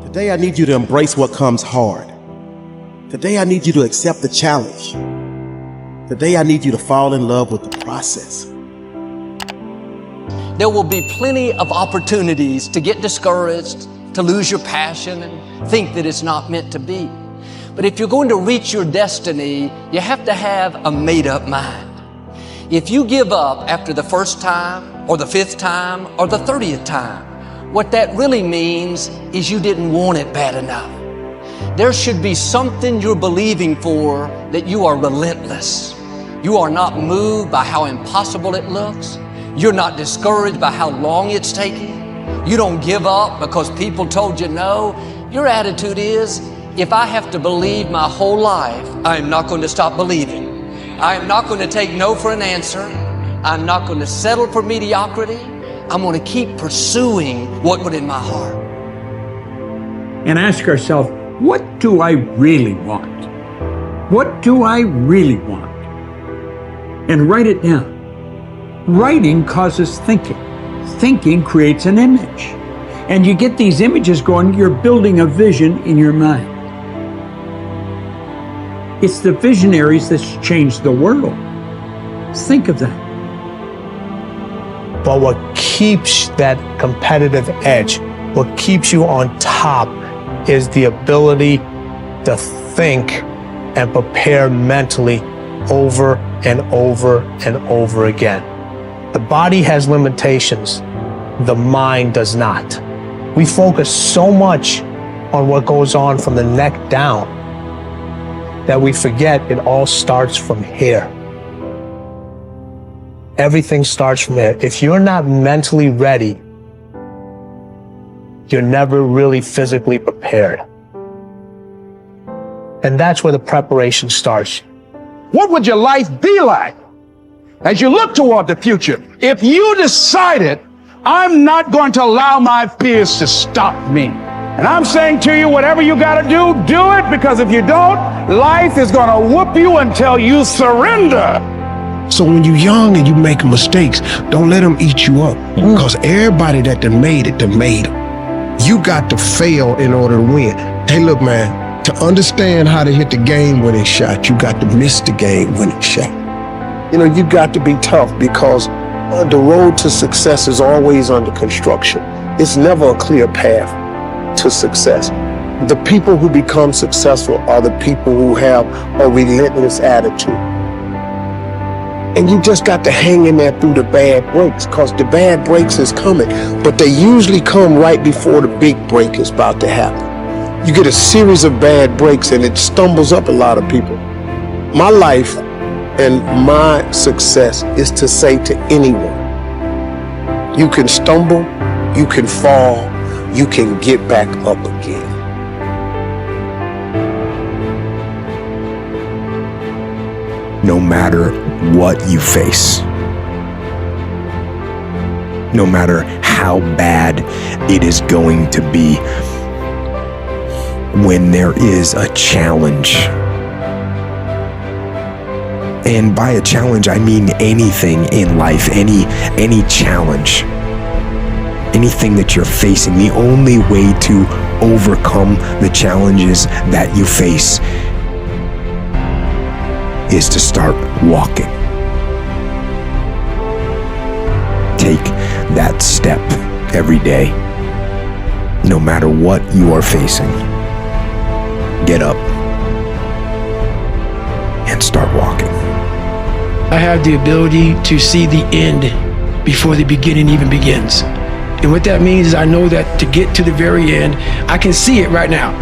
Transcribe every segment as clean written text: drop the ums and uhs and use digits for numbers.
Today I need you to embrace what comes hard. Today I need you to accept the challenge. Today I need you to fall in love with the process. There will be plenty of opportunities to get discouraged, to lose your passion and think that it's not meant to be. But if you're going to reach your destiny, you have to have a made-up mind. If you give up after the first time, or the 5th time, or the 30th time, what that really means is you didn't want it bad enough. There should be something you're believing for that you are relentless. You are not moved by how impossible it looks. You're not discouraged by how long it's taking. You don't give up because people told you no. Your attitude is, if I have to believe my whole life, I am not going to stop believing. I am not going to take no for an answer. I'm not going to settle for mediocrity. I'm going to keep pursuing what's in my heart. And ask ourselves, what do I really want? What do I really want? And write it down. Writing causes thinking. Thinking creates an image. And you get these images going, you're building a vision in your mind. It's the visionaries that's changed the world. Think of that. But what keeps that competitive edge, what keeps you on top, is the ability to think and prepare mentally over and over and over again. The body has limitations, the mind does not. We focus so much on what goes on from the neck down that we forget it all starts from here. Everything starts from here. If you're not mentally ready, you're never really physically prepared. And that's where the preparation starts. What would your life be like as you look toward the future if you decided, I'm not going to allow my fears to stop me? And I'm saying to you, whatever you got to do it, because if you don't, life is going to whoop you until you surrender. So when you're young and you make mistakes, don't let them eat you up. Because everybody that done made it, done made them. You got to fail in order to win. Hey, look, man, to understand how to hit the game-winning shot, you got to miss the game-winning shot. You know, you got to be tough because the road to success is always under construction. It's never a clear path to success. The people who become successful are the people who have a relentless attitude. And you just got to hang in there through the bad breaks, because the bad breaks is coming, but they usually come right before the big break is about to happen. You get a series of bad breaks and it stumbles up a lot of people. My life and my success is to say to anyone, you can stumble, you can fall, you can get back up again. No matter what you face, no matter how bad it is going to be, when there is a challenge, and by a challenge I mean anything in life, any challenge, anything that you're facing, the only way to overcome the challenges that you face is to start walking. Take that step every day, no matter what you are facing. Get up and start walking. I have the ability to see the end before the beginning even begins. And what that means is I know that to get to the very end, I can see it right now.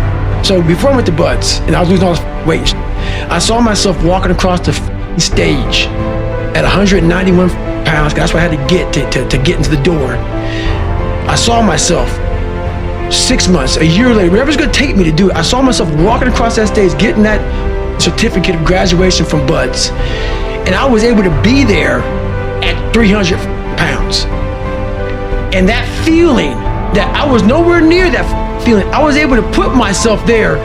So before I went to Buds and I was losing all this weight, I saw myself walking across the stage at 191 pounds. That's what I had to get to get into the door. I saw myself 6 months, a year later, whatever it's going to take me to do it. I saw myself walking across that stage, getting that certificate of graduation from Buds. And I was able to be there at 300 pounds. And that feeling, that I was nowhere near that feeling, I was able to put myself there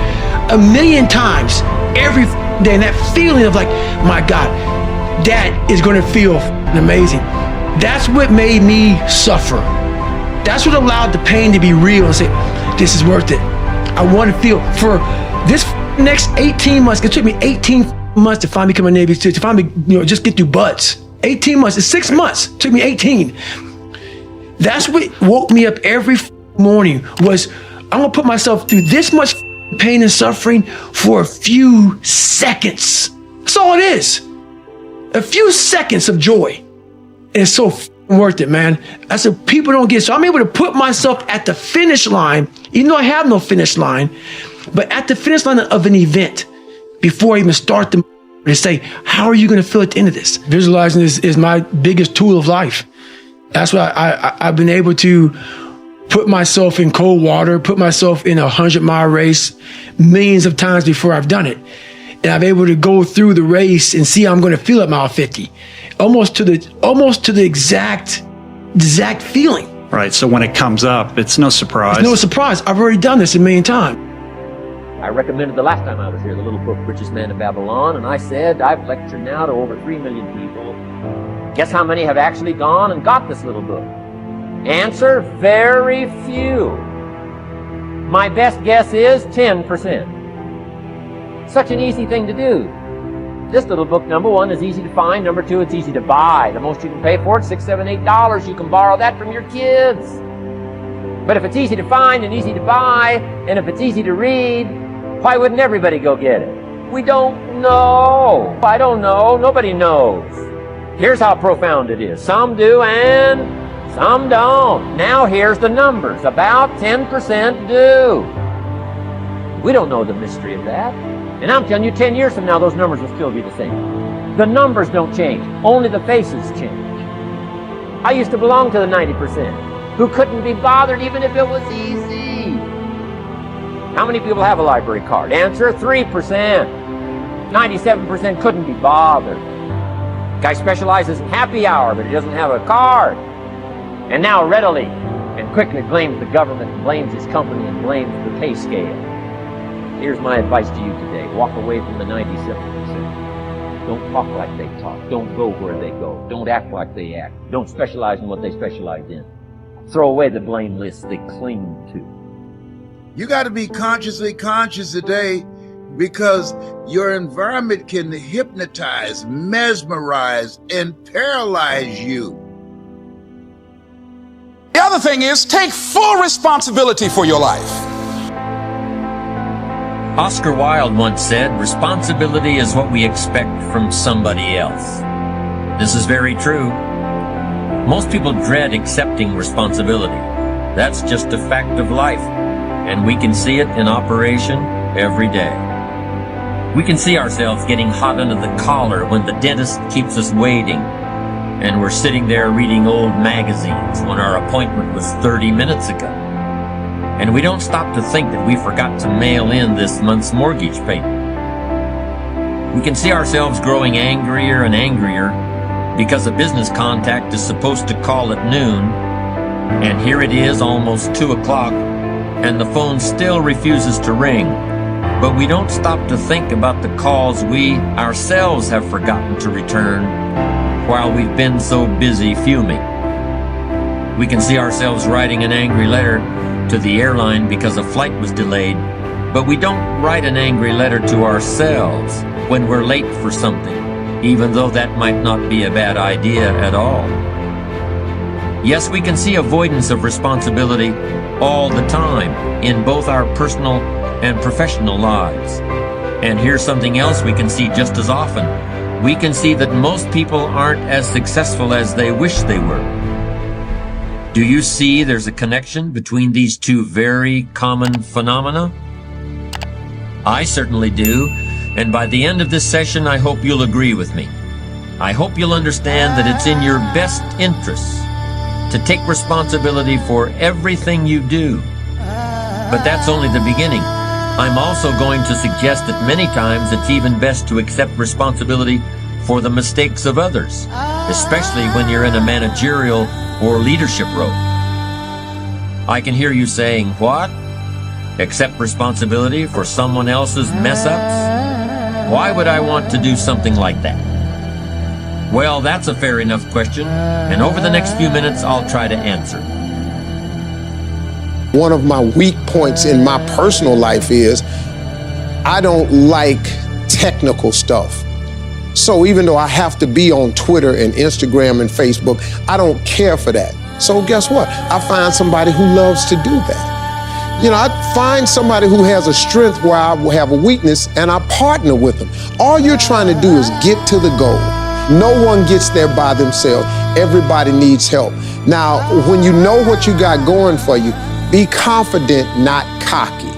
1,000,000 times every day. And that feeling of like, my God, that is going to feel amazing. That's what made me suffer. That's what allowed the pain to be real and say, this is worth it. I want to feel for this next 18 months. It took me 18 months to finally become a Navy SEAL, to finally, just get through buds. 18 months, it's 6 months. It took me 18. That's what woke me up every morning was, I'm gonna put myself through this much pain and suffering for a few seconds. That's all it is. A few seconds of joy. And it's so worth it, man. That's what people don't get. So I'm able to put myself at the finish line, even though I have no finish line, but at the finish line of an event before I even start to say, how are you going to feel at the end of this? Visualizing is my biggest tool of life. That's why I've been able to put myself in cold water, put myself in a 100-mile race millions of times before I've done it. And I'm able to go through the race and see how I'm going to feel at mile 50, almost to the exact feeling. Right. So when it comes up, it's no surprise. It's no surprise. I've already done this a million times. I recommended the last time I was here, the little book, Richest Man in Babylon, and I said, I've lectured now to over 3 million people. Guess how many have actually gone and got this little book? Answer, very few. My best guess is 10%. Such an easy thing to do. This little book, number one, is easy to find. Number two, it's easy to buy. The most you can pay for it, $6, $7, $8. You can borrow that from your kids. But if it's easy to find and easy to buy, and if it's easy to read, why wouldn't everybody go get it? We don't know. I don't know. Nobody knows. Here's how profound it is. Some do and some don't. Now here's the numbers. About 10% do. We don't know the mystery of that. And I'm telling you, 10 years from now, those numbers will still be the same. The numbers don't change. Only the faces change. I used to belong to the 90% who couldn't be bothered even if it was easy. How many people have a library card? Answer, 3%. 97% couldn't be bothered. Guy specializes in happy hour, but he doesn't have a card. And now readily and quickly blames the government, and blames his company, and blames the pay scale. Here's my advice to you today. Walk away from the 97%. Don't talk like they talk. Don't go where they go. Don't act like they act. Don't specialize in what they specialize in. Throw away the blame lists they cling to. You got to be consciously conscious today, because your environment can hypnotize, mesmerize, and paralyze you. The other thing is, take full responsibility for your life. Oscar Wilde once said, responsibility is what we expect from somebody else. This is very true. Most people dread accepting responsibility. That's just a fact of life, and we can see it in operation every day. We can see ourselves getting hot under the collar when the dentist keeps us waiting, and we're sitting there reading old magazines when our appointment was 30 minutes ago. And we don't stop to think that we forgot to mail in this month's mortgage payment. We can see ourselves growing angrier and angrier because a business contact is supposed to call at noon, and here it is almost 2 o'clock, and the phone still refuses to ring. But we don't stop to think about the calls we ourselves have forgotten to return while we've been so busy fuming. We can see ourselves writing an angry letter to the airline because a flight was delayed, but we don't write an angry letter to ourselves when we're late for something, even though that might not be a bad idea at all. Yes, we can see avoidance of responsibility all the time in both our personal and professional lives. And here's something else we can see just as often. We can see that most people aren't as successful as they wish they were. Do you see there's a connection between these two very common phenomena? I certainly do, and by the end of this session, I hope you'll agree with me. I hope you'll understand that it's in your best interests to take responsibility for everything you do. But that's only the beginning. I'm also going to suggest that many times it's even best to accept responsibility for the mistakes of others, especially when you're in a managerial or leadership role. I can hear you saying, what? Accept responsibility for someone else's mess-ups? Why would I want to do something like that? Well, that's a fair enough question, and over the next few minutes, I'll try to answer. One of my weak points in my personal life is I don't like technical stuff. So even though I have to be on Twitter and Instagram and Facebook, I don't care for that. So guess what? I find somebody who loves to do that. You know, I find somebody who has a strength where I have a weakness, and I partner with them. All you're trying to do is get to the goal. No one gets there by themselves. Everybody needs help. Now, when you know what you got going for you, be confident, not cocky.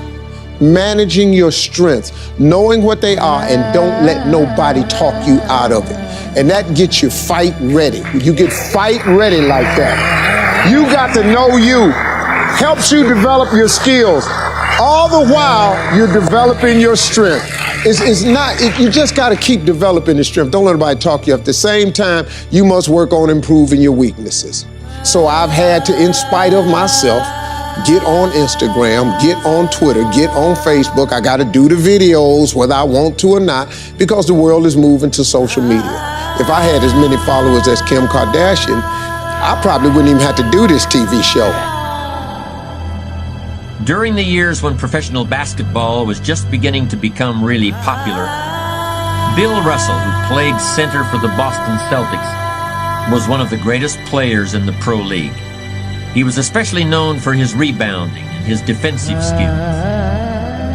Managing your strengths, knowing what they are, and don't let nobody talk you out of it. And that gets you fight ready. You get fight ready like that. You got to know you. Helps you develop your skills. All the while, you're developing your strength. You just got to keep developing the strength. Don't let anybody talk you up. At the same time, you must work on improving your weaknesses. So I've had to, in spite of myself, get on Instagram, get on Twitter, get on Facebook. I got to do the videos whether I want to or not, because the world is moving to social media. If I had as many followers as Kim Kardashian, I probably wouldn't even have to do this TV show. During the years when professional basketball was just beginning to become really popular, Bill Russell, who played center for the Boston Celtics, was one of the greatest players in the pro league. He was especially known for his rebounding and his defensive skills.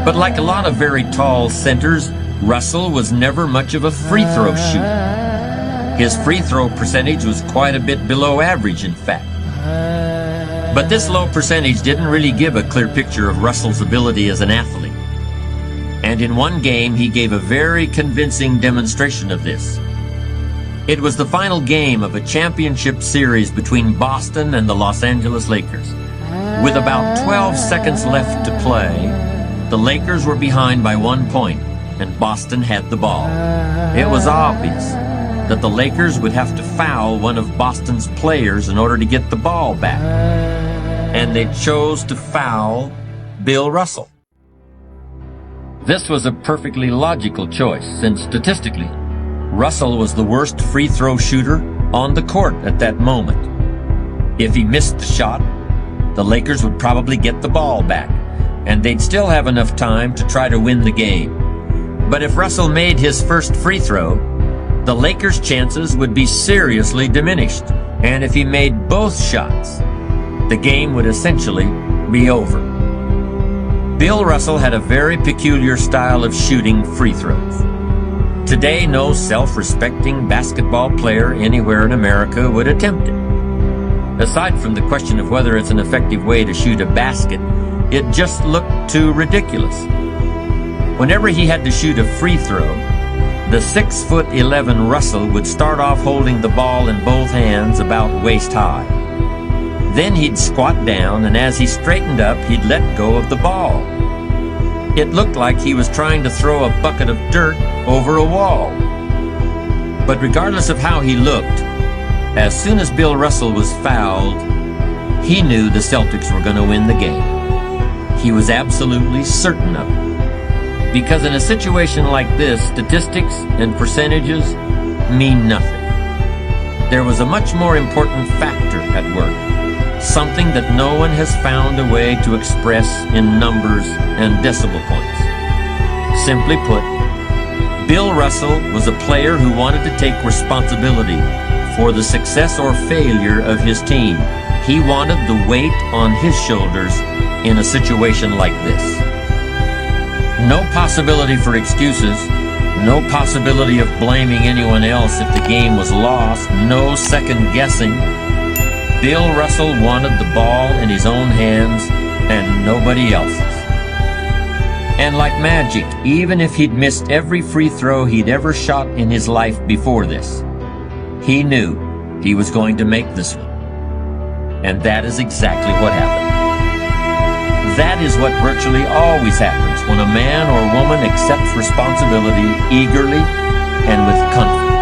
But like a lot of very tall centers, Russell was never much of a free throw shooter. His free throw percentage was quite a bit below average, in fact. But this low percentage didn't really give a clear picture of Russell's ability as an athlete. And in one game, he gave a very convincing demonstration of this. It was the final game of a championship series between Boston and the Los Angeles Lakers. With about 12 seconds left to play, the Lakers were behind by 1 point, and Boston had the ball. It was obvious that the Lakers would have to foul one of Boston's players in order to get the ball back. And they chose to foul Bill Russell. This was a perfectly logical choice, since statistically, Russell was the worst free throw shooter on the court at that moment. If he missed the shot, the Lakers would probably get the ball back, and they'd still have enough time to try to win the game. But if Russell made his first free throw, the Lakers' chances would be seriously diminished, and if he made both shots, the game would essentially be over. Bill Russell had a very peculiar style of shooting free throws. Today, no self-respecting basketball player anywhere in America would attempt it. Aside from the question of whether it's an effective way to shoot a basket, it just looked too ridiculous. Whenever he had to shoot a free throw, the 6'11" Russell would start off holding the ball in both hands about waist high. Then he'd squat down, and as he straightened up, he'd let go of the ball. It looked like he was trying to throw a bucket of dirt over a wall. But regardless of how he looked, as soon as Bill Russell was fouled, he knew the Celtics were going to win the game. He was absolutely certain of it. Because in a situation like this, statistics and percentages mean nothing. There was a much more important factor at work, something that no one has found a way to express in numbers and decimal points. Simply put, Bill Russell was a player who wanted to take responsibility for the success or failure of his team. He wanted the weight on his shoulders in a situation like this. No possibility for excuses, no possibility of blaming anyone else if the game was lost, no second guessing. Bill Russell wanted the ball in his own hands and nobody else's. And like magic, even if he'd missed every free throw he'd ever shot in his life before this, he knew he was going to make this one. And that is exactly what happened. That is what virtually always happens when a man or woman accepts responsibility eagerly and with confidence.